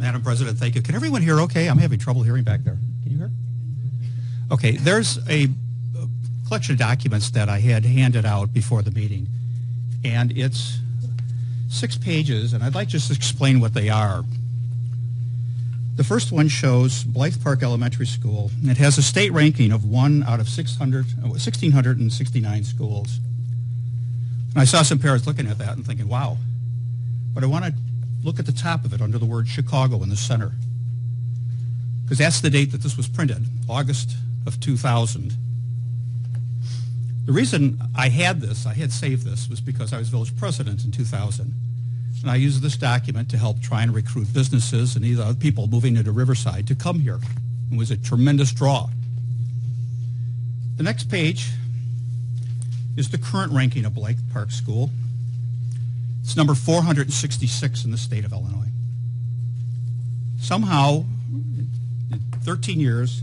Madam President, thank you. Can everyone hear okay? I'm having trouble hearing back there. Can you hear? Okay, there's a collection of documents that I had handed out before the meeting, and it's 6 pages, and I'd like just to explain what they are. The first one shows Blythe Park Elementary School. It has a state ranking of 1 out of 1,669 schools. And I saw some parents looking at that and thinking, wow. But I want to look at the top of it under the word Chicago in the center, because that's the date that this was printed, August of 2000. The reason I had saved this, was because I was village president in 2000. And I used this document to help try and recruit businesses and other people moving into Riverside to come here. It was a tremendous draw. The next page is the current ranking of Blythe Park School. It's number 466 in the state of Illinois. Somehow, in 13 years,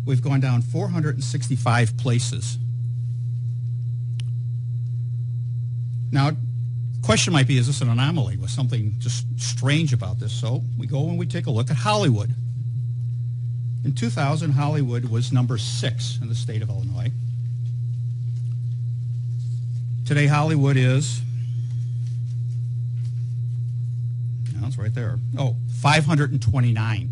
we've gone down 465 places. Now, the question might be, is this an anomaly? Was something just strange about this? So we go and we take a look at Hollywood. In 2000, Hollywood was number 6 in the state of Illinois. Today, Hollywood is, no, it's right there. Oh, 529.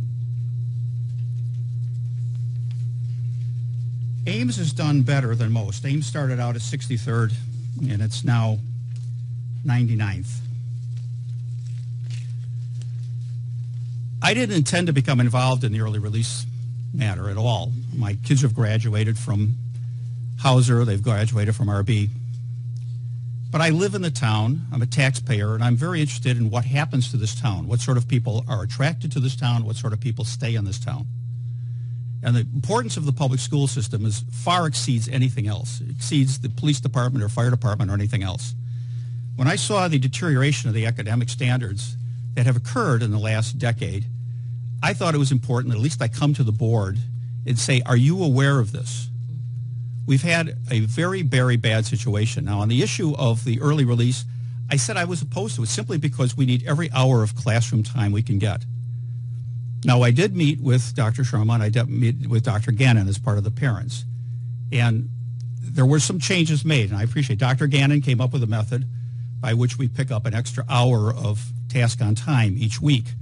Ames has done better than most. Ames started out at 63rd, and it's now 99th. I didn't intend to become involved in the early release matter at all. My kids have graduated from Hauser, they've graduated from RB. But I live in the town, I'm a taxpayer, and I'm very interested in what happens to this town, what sort of people are attracted to this town, what sort of people stay in this town. And the importance of the public school system far exceeds anything else. It exceeds the police department or fire department or anything else. When I saw the deterioration of the academic standards that have occurred in the last decade, I thought it was important that at least I come to the board and say, are you aware of this? We've had a very, very bad situation. Now, on the issue of the early release, I said I was opposed to it simply because we need every hour of classroom time we can get. Now, I did meet with Dr. Sherman, I did meet with Dr. Gannon as part of the parents, and there were some changes made, and I appreciate Dr. Gannon came up with a method by which we pick up an extra hour of task on time each week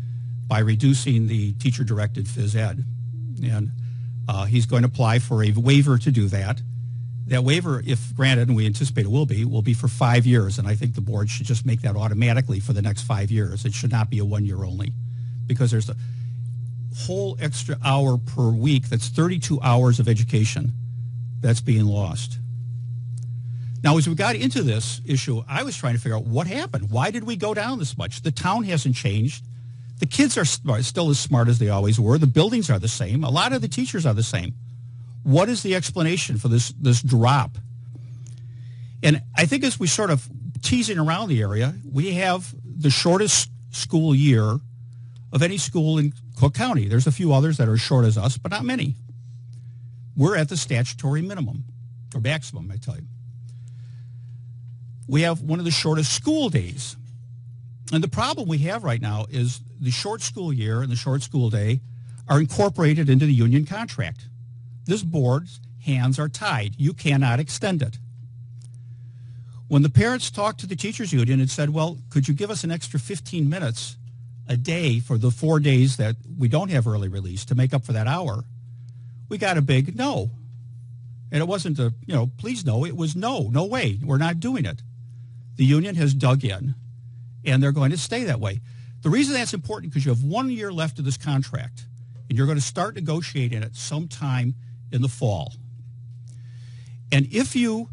by reducing the teacher-directed phys ed. And he's going to apply for a waiver to do that. That waiver, if granted, and we anticipate it will be for 5 years, and I think the board should just make that automatically for the next 5 years. It should not be a 1 year only, because there's a whole extra hour per week, that's 32 hours of education that's being lost. Now, as we got into this issue, I was trying to figure out what happened. Why did we go down this much? The town hasn't changed. The kids are still as smart as they always were. The buildings are the same. A lot of the teachers are the same. What is the explanation for this drop? And I think as we sort of teasing around the area, we have the shortest school year of any school in Cook County. There's a few others that are as short as us, but not many. We're at the statutory minimum, or maximum, I tell you. We have one of the shortest school days. And the problem we have right now is the short school year and the short school day are incorporated into the union contract. This board's hands are tied. You cannot extend it. When the parents talked to the teachers union and said, well, could you give us an extra 15 minutes a day for the 4 days that we don't have early release to make up for that hour, we got a big no. And it wasn't a, please no. It was no way. We're not doing it. The union has dug in, and they're going to stay that way. The reason that's important because you have 1 year left of this contract, and you're going to start negotiating it sometime in the fall. And if you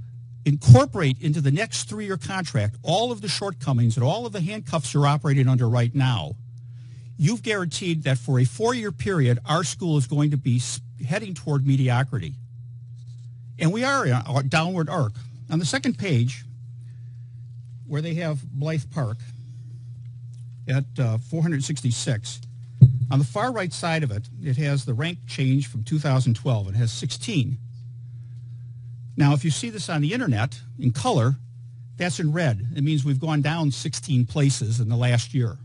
incorporate into the next 3-year contract all of the shortcomings and all of the handcuffs you're operating under right now, you've guaranteed that for a 4-year period, our school is going to be heading toward mediocrity. And we are in a downward arc. On the second page, where they have Blythe Park at 466, on the far right side of it, it has the rank change from 2012. It has 16. Now, if you see this on the internet in color, that's in red. It means we've gone down 16 places in the last year.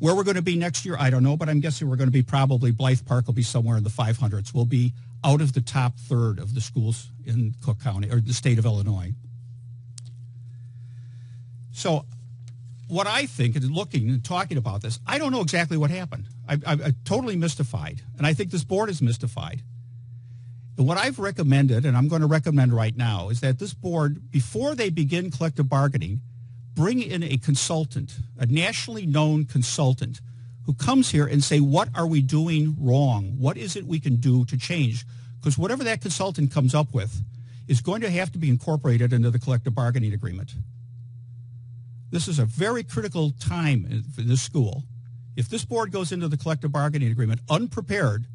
Where we're going to be next year, I don't know, but I'm guessing we're going to be probably, Blythe Park will be somewhere in the 500s. We'll be out of the top third of the schools in Cook County, or the state of Illinois. So what I think, and looking and talking about this, I don't know exactly what happened. I'm totally mystified, and I think this board is mystified. And what I've recommended, and I'm going to recommend right now, is that this board, before they begin collective bargaining, bring in a consultant, a nationally known consultant, who comes here and say, what are we doing wrong? What is it we can do to change? Because whatever that consultant comes up with is going to have to be incorporated into the collective bargaining agreement. This is a very critical time for this school. If this board goes into the collective bargaining agreement unprepared,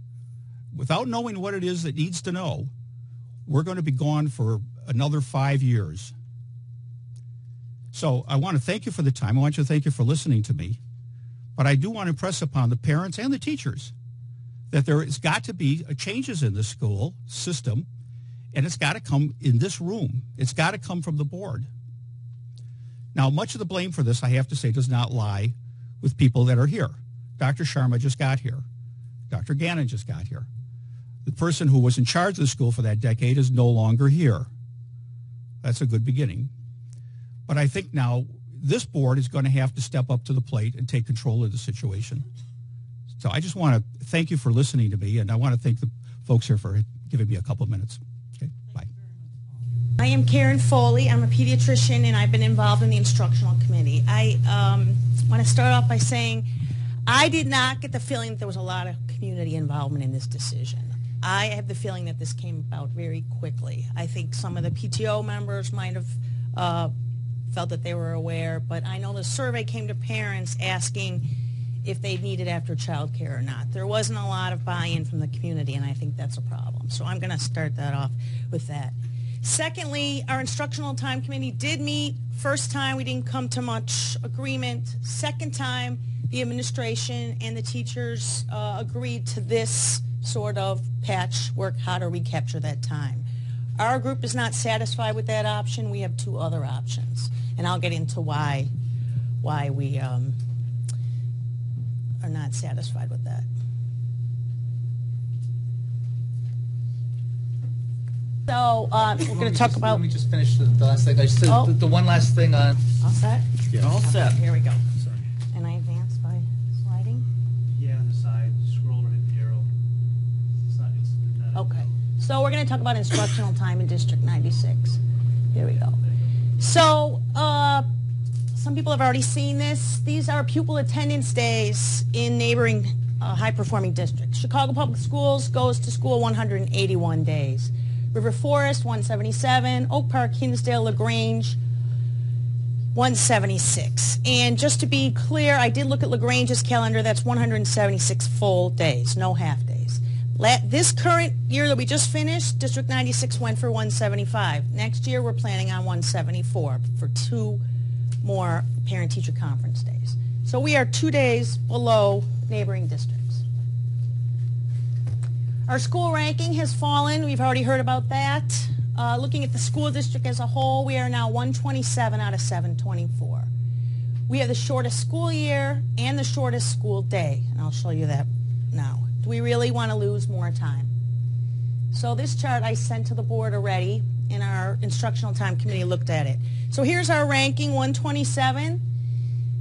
without knowing what it is that needs to know, we're going to be gone for another 5 years. So I want to thank you for the time. I want you to thank you for listening to me. But I do want to impress upon the parents and the teachers that there has got to be changes in the school system, and it's got to come in this room. It's got to come from the board. Now, much of the blame for this, I have to say, does not lie with people that are here. Dr. Sharma just got here. Dr. Gannon just got here. The person who was in charge of the school for that decade is no longer here. That's a good beginning. But I think now this board is going to have to step up to the plate and take control of the situation. So I just want to thank you for listening to me, and I want to thank the folks here for giving me a couple of minutes. Okay, bye. I am Karen Foley. I'm a pediatrician, and I've been involved in the instructional committee. I want to start off by saying I did not get the feeling that there was a lot of community involvement in this decision. I have the feeling that this came about very quickly. I think some of the PTO members might have felt that they were aware, but I know the survey came to parents asking if they needed after child care or not. There wasn't a lot of buy-in from the community, and I think that's a problem. So I'm going to start that off with that. Secondly, our instructional time committee did meet. First time, we didn't come to much agreement. Second time, the administration and the teachers agreed to this sort of patchwork, how to recapture that time. Our group is not satisfied with that option. We have two other options, and I'll get into why we are not satisfied with that. So we're going to talk about... Let me just finish the last thing. The one last thing on... All set? Yeah. All set. Here we go. Sorry. And I advance by sliding? Yeah, on the side. Scroll or hit the arrow. It's not Okay. So we're going to talk about instructional time in District 96. Here we go. So some people have already seen this. These are pupil attendance days in neighboring high-performing districts. Chicago Public Schools goes to school 181 days. River Forest, 177. Oak Park, Hinsdale, LaGrange, 176. And just to be clear, I did look at LaGrange's calendar. That's 176 full days, no half days. This current year that we just finished, District 96 went for 175. Next year, we're planning on 174 for 2 more parent-teacher conference days. So we are 2 days below neighboring districts. Our school ranking has fallen. We've already heard about that. Looking at the school district as a whole, we are now 127 out of 724. We have the shortest school year and the shortest school day, and I'll show you that now. Do we really want to lose more time? So this chart I sent to the board already, and our instructional time committee looked at it. So here's our ranking, 127.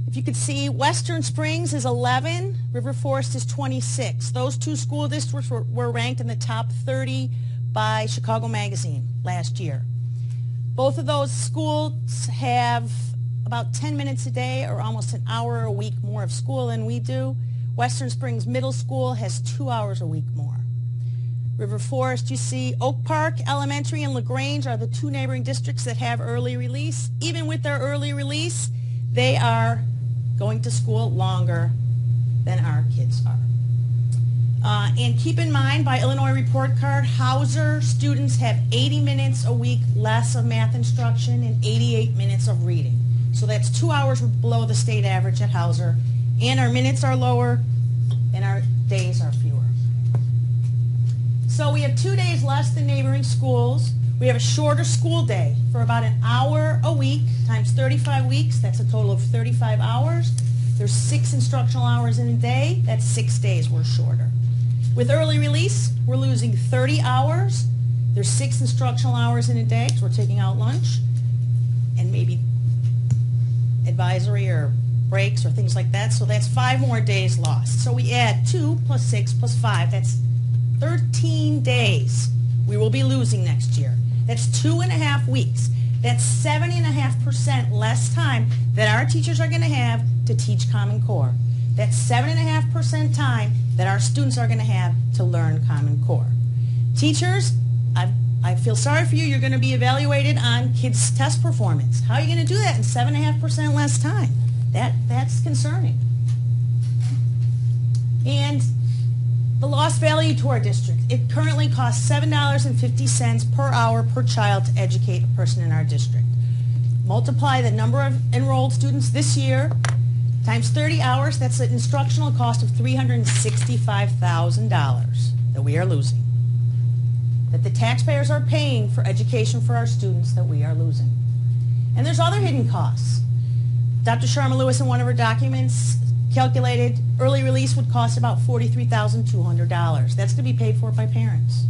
If you could see, Western Springs is 11, River Forest is 26. Those 2 school districts were ranked in the top 30 by Chicago Magazine last year. Both of those schools have about 10 minutes a day or almost an hour a week more of school than we do. Western Springs Middle School has 2 hours a week more. River Forest, you see, Oak Park Elementary and LaGrange are the 2 neighboring districts that have early release. Even with their early release, they are going to school longer than our kids are. And keep in mind, by Illinois report card, Hauser students have 80 minutes a week less of math instruction and 88 minutes of reading. So that's 2 hours below the state average at Hauser. And our minutes are lower and our days are fewer. So we have 2 days less than neighboring schools. We have a shorter school day for about an hour a week times 35 weeks. That's a total of 35 hours. There's 6 instructional hours in a day. That's 6 days we're shorter. With early release, we're losing 30 hours. There's 6 instructional hours in a day because we're taking out lunch and maybe advisory or breaks or things like that. So that's 5 more days lost. So we add 2 plus 6 plus 5. That's 13 days we will be losing next year. That's 2.5 weeks. That's 70.5% less time that our teachers are going to have to teach Common Core. That's 7.5% time that our students are going to have to learn Common Core. Teachers, I feel sorry for you. You're going to be evaluated on kids' test performance. How are you going to do that in 7.5% less time? That's concerning. And the lost value to our district. It currently costs $7.50 per hour per child to educate a person in our district. Multiply the number of enrolled students this year times 30 hours, that's an instructional cost of $365,000 that we are losing. That the taxpayers are paying for education for our students that we are losing. And there's other hidden costs. Dr. Sharma Lewis in one of her documents calculated early release would cost about $43,200. That's to be paid for by parents.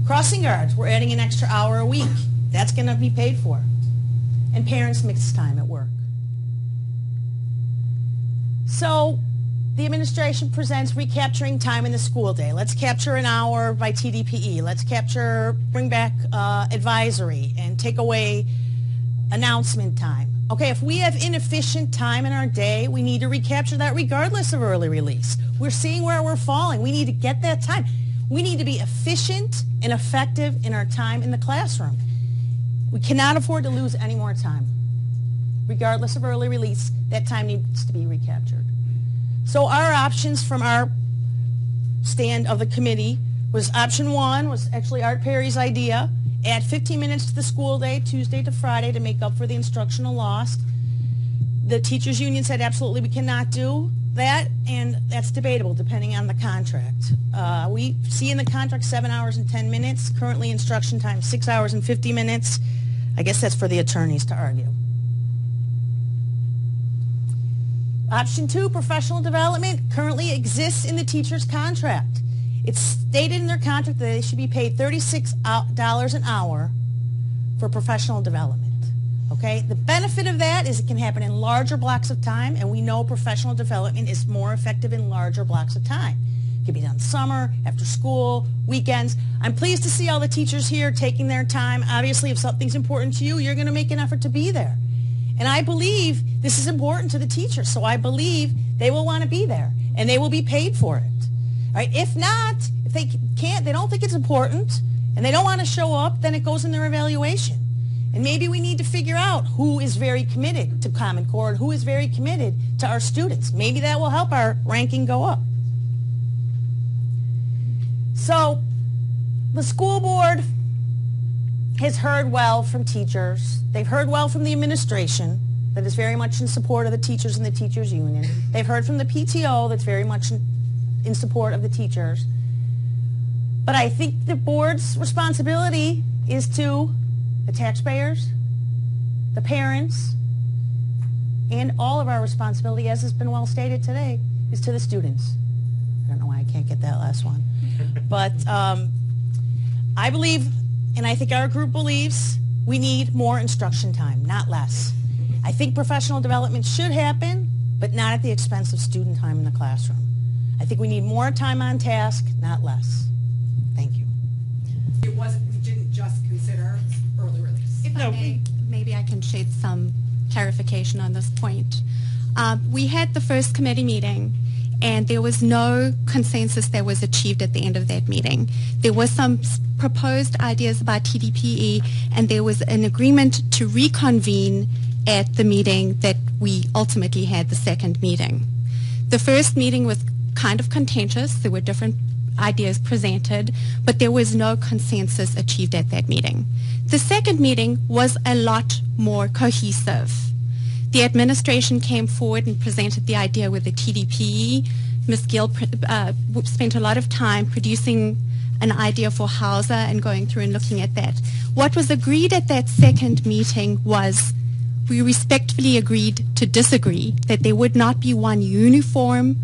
Crossing guards, we're adding an extra hour a week. That's going to be paid for. And parents mix time at work. So the administration presents recapturing time in the school day. Let's capture an hour by TDPE. Let's bring back advisory and take away announcement time. Okay, if we have inefficient time in our day, we need to recapture that regardless of early release. We're seeing where we're falling. We need to get that time. We need to be efficient and effective in our time in the classroom. We cannot afford to lose any more time. Regardless of early release, that time needs to be recaptured. So our options from our stand of the committee was option 1 was actually Art Perry's idea. Add 15 minutes to the school day, Tuesday to Friday, to make up for the instructional loss. The teachers union said absolutely we cannot do that, and that's debatable depending on the contract. We see in the contract 7 hours and 10 minutes. Currently instruction time 6 hours and 50 minutes. I guess that's for the attorneys to argue. Option 2, professional development, currently exists in the teacher's contract. It's stated in their contract that they should be paid $36 an hour for professional development. Okay? The benefit of that is it can happen in larger blocks of time, and we know professional development is more effective in larger blocks of time. It can be done summer, after school, weekends. I'm pleased to see all the teachers here taking their time. Obviously, if something's important to you, you're going to make an effort to be there. And I believe this is important to the teachers, so I believe they will want to be there, and they will be paid for it. All right? If not, if they can't, they don't think it's important, and they don't want to show up, then it goes in their evaluation. And maybe we need to figure out who is very committed to Common Core and who is very committed to our students. Maybe that will help our ranking go up. So the school board has heard well from teachers. They've heard well from the administration that is very much in support of the teachers and the teachers union. They've heard from the PTO that's very much in support of the teachers. But I think the board's responsibility is to the taxpayers, the parents, and all of our responsibility, as has been well stated today, is to the students. I don't know why I can't get that last one. But I believe, and I think our group believes, we need more instruction time, not less. I think professional development should happen, but not at the expense of student time in the classroom. I think we need more time on task, not less. Thank you. We didn't just consider early release. If I may, maybe I can shed some clarification on this point. We had the first committee meeting, and there was no consensus that was achieved at the end of that meeting. There was some proposed ideas about TDPE, and there was an agreement to reconvene at the meeting that we ultimately had, the second meeting. The first meeting was kind of contentious. There were different ideas presented, but there was no consensus achieved at that meeting. The second meeting was a lot more cohesive. The administration came forward and presented the idea with the TDPE. Ms. Gill spent a lot of time producing an idea for Hauser and going through and looking at that. What was agreed at that second meeting was we respectfully agreed to disagree, that there would not be one uniform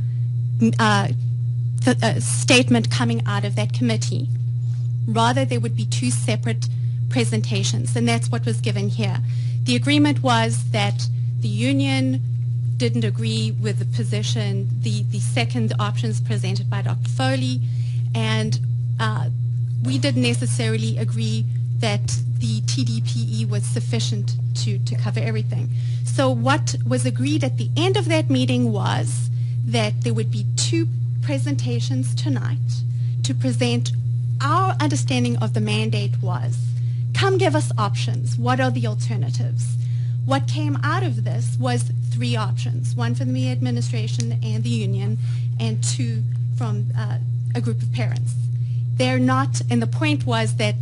statement coming out of that committee. Rather, there would be two separate presentations, and that's what was given here. The agreement was that the union didn't agree with the position, the second options presented by Dr. Foley, and we didn't necessarily agree that the TDPE was sufficient to cover everything. So what was agreed at the end of that meeting was that there would be two presentations tonight to present our understanding of the mandate was, come give us options. What are the alternatives? What came out of this was three options, one from the administration and the union, and two from a group of parents. They're not, and the point was that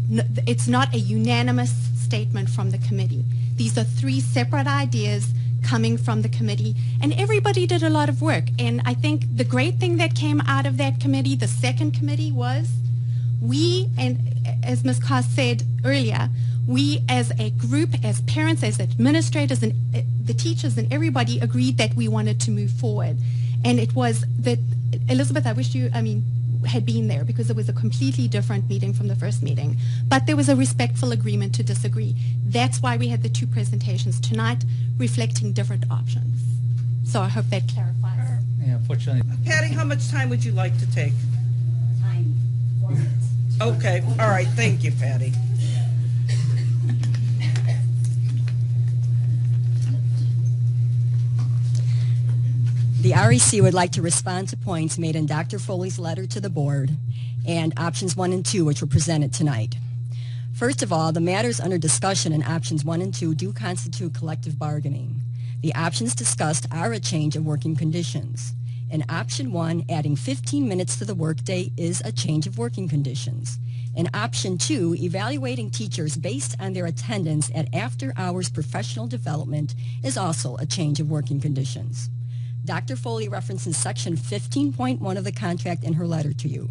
it's not a unanimous statement from the committee. These are three separate ideas coming from the committee, and everybody did a lot of work. And I think the great thing that came out of that committee, the second committee, was we, and as Ms. Koss said earlier, we as a group, as parents, as administrators, and the teachers and everybody agreed that we wanted to move forward. And it was that, Elizabeth, I wish you, had been there, because it was a completely different meeting from the first meeting. But there was a respectful agreement to disagree. That's why we had the two presentations tonight reflecting different options. So I hope that clarifies. Yeah, unfortunately. Patty, how much time would you like to take? Time, 4 minutes. Okay, all right, thank you, Patty. The REC would like to respond to points made in Dr. Foley's letter to the board and options 1 and 2, which were presented tonight. First of all, the matters under discussion in options 1 and 2 do constitute collective bargaining. The options discussed are a change of working conditions. In option 1, adding 15 minutes to the workday is a change of working conditions. In option 2, evaluating teachers based on their attendance at after-hours professional development is also a change of working conditions. Dr. Foley references section 15.1 of the contract in her letter to you.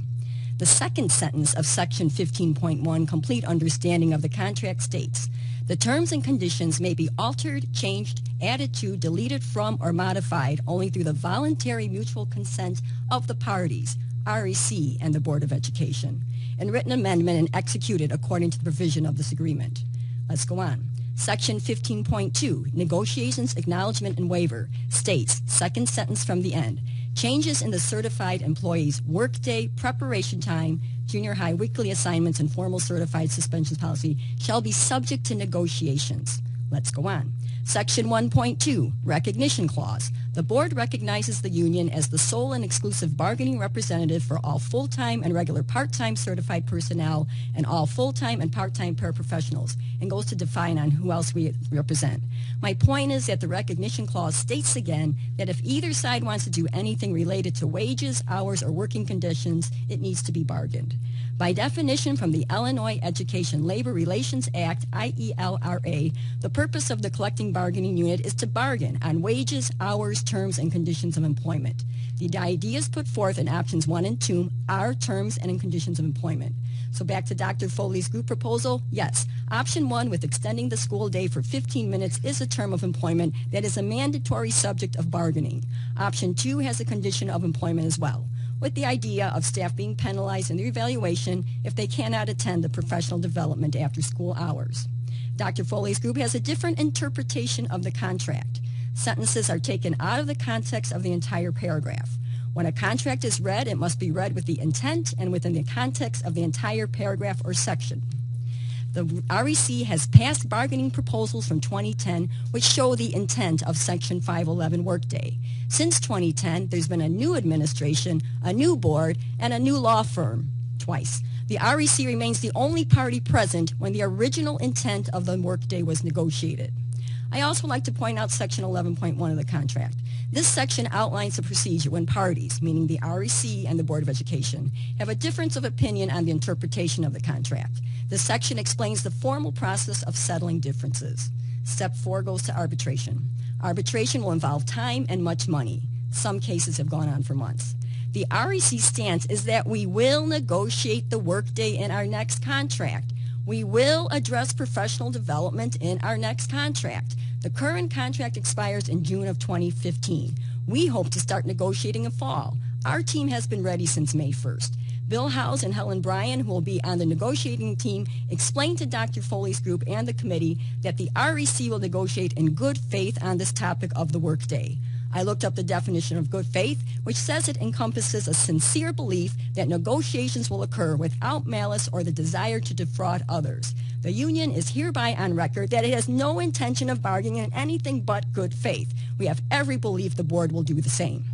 The second sentence of section 15.1, complete understanding of the contract, states, the terms and conditions may be altered, changed, added to, deleted from, or modified only through the voluntary mutual consent of the parties, REC and the Board of Education, in written amendment and executed according to the provision of this agreement. Let's go on. Section 15.2, Negotiations, Acknowledgement, and Waiver, states, second sentence from the end, changes in the certified employee's workday, preparation time, junior high weekly assignments, and formal certified suspensions policy shall be subject to negotiations. Let's go on. Section 1.2, Recognition Clause. The board recognizes the union as the sole and exclusive bargaining representative for all full-time and regular part-time certified personnel and all full-time and part-time paraprofessionals, and goes to define on who else we represent. My point is that the recognition clause states again that if either side wants to do anything related to wages, hours, or working conditions, it needs to be bargained. By definition from the Illinois Education Labor Relations Act, IELRA, the purpose of the collective bargaining unit is to bargain on wages, hours, terms, and conditions of employment. The ideas put forth in options 1 and 2 are terms and conditions of employment. So back to Dr. Foley's group proposal, yes, option 1 with extending the school day for 15 minutes is a term of employment that is a mandatory subject of bargaining. Option 2 has a condition of employment as well, with the idea of staff being penalized in their evaluation if they cannot attend the professional development after school hours. Dr. Foley's group has a different interpretation of the contract. Sentences are taken out of the context of the entire paragraph. When a contract is read, it must be read with the intent and within the context of the entire paragraph or section. The REC has passed bargaining proposals from 2010 which show the intent of Section 511 workday. Since 2010, there's been a new administration, a new board, and a new law firm, twice. The REC remains the only party present when the original intent of the workday was negotiated. I also like to point out Section 11.1 of the contract. This section outlines the procedure when parties, meaning the REC and the Board of Education, have a difference of opinion on the interpretation of the contract. This section explains the formal process of settling differences. Step 4 goes to arbitration. Arbitration will involve time and much money. Some cases have gone on for months. The REC stance is that we will negotiate the workday in our next contract. We will address professional development in our next contract. The current contract expires in June of 2015. We hope to start negotiating in fall. Our team has been ready since May 1st. Bill Howes and Helen Bryan, who will be on the negotiating team, explained to Dr. Foley's group and the committee that the REC will negotiate in good faith on this topic of the workday. I looked up the definition of good faith, which says it encompasses a sincere belief that negotiations will occur without malice or the desire to defraud others. The union is hereby on record that it has no intention of bargaining in anything but good faith. We have every belief the board will do the same.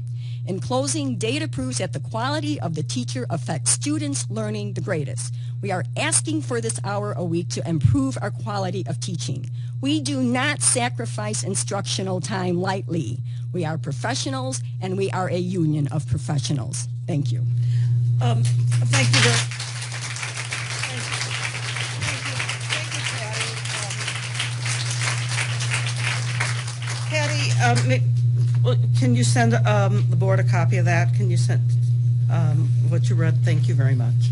In closing, data proves that the quality of the teacher affects students' learning the greatest. We are asking for this hour a week to improve our quality of teaching. We do not sacrifice instructional time lightly. We are professionals, and we are a union of professionals. Thank you. Thank you very Patty, can you send the board a copy of that? Can you send what you read? Thank you very much.